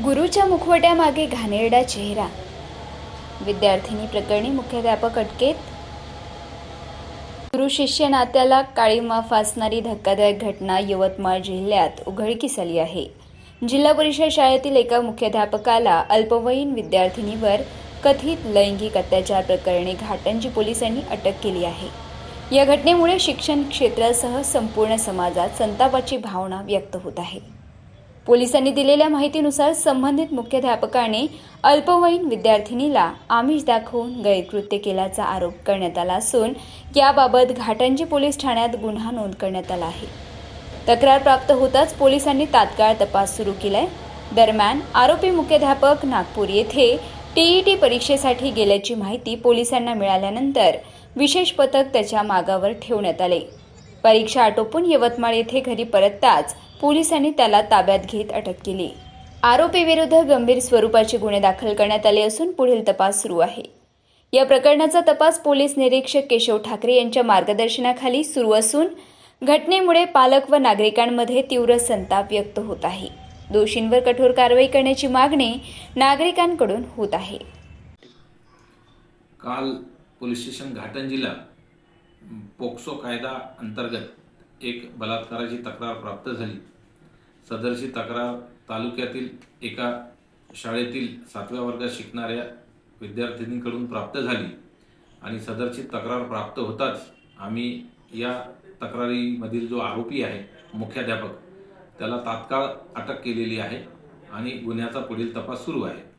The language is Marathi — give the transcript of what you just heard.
गुरुच्या मुखवट्यामागे घाणेरडा चेहरा. विद्यार्थिनी प्रकरणी मुख्याध्यापक अटकेत. गुरु शिष्य नात्याला काळीमा फासणारी धक्कादायक घटना यवतमाळ जिल्ह्यात उघडकीस आली आहे. जिल्हा परिषद शाळेतील एका मुख्याध्यापकाला अल्पवयीन विद्यार्थिनीवर कथित लैंगिक अत्याचार प्रकरणी घाटंजी पोलिसांनी अटक केली आहे. या घटनेमुळे शिक्षण क्षेत्रासह संपूर्ण समाजात संतापाची भावना व्यक्त होत आहे. पोलिसांनी दिलेल्या माहितीनुसार संबंधित मुख्याध्यापकाने अल्पवयीन विद्यार्थिनीला आमिष दाखवून गैरकृत्य केल्याचा आरोप करण्यात आला असून याबाबत घाटंजी पोलीस ठाण्यात गुन्हा नोंद करण्यात आला आहे. तक्रार प्राप्त होताच पोलिसांनी तात्काळ तपास सुरू केलाय. दरम्यान आरोपी मुख्याध्यापक नागपूर येथे टीईटी परीक्षेसाठी गेल्याची माहिती पोलिसांना मिळाल्यानंतर विशेष पथक त्याच्या मागावर ठेवण्यात आले. परीक्षा आटोपून यवतमाळ येथे घरी परतताच पोलिसांनी त्याला ताब्यात घेत अटक केली. आरोपीविरुद्ध गंभीर स्वरूपाचे गुन्हे दाखल करण्यात आले असून पुढील तपास सुरू आहे. या प्रकरणाचा तपास पोलीस निरीक्षक केशव ठाकरे यांच्या मार्गदर्शनाखाली सुरू असून घटनेमुळे पालक व नागरिकांमध्ये तीव्र संताप व्यक्त होत आहे. दोषींवर कठोर कारवाई करण्याची मागणी नागरिकांकडून होत आहे. काल पोलीस स्टेशन घाटंजीला पोक्सो कायदा अंतर्गत एक बलात्काराची तक्रार प्राप्त झाली. सदरची तक्रार तालुक्यातील एका शाळेतील 7व्या वर्गात शिकणाऱ्या विद्यार्थिनीकडून प्राप्त झाली आणि सदरची तक्रार प्राप्त होताच आम्ही या तक्रारीमधील जो आरोपी आहे मुख्याध्यापक त्याला तात्काळ अटक केलेली आहे आणि गुन्ह्याचा पुढील तपास सुरू आहे.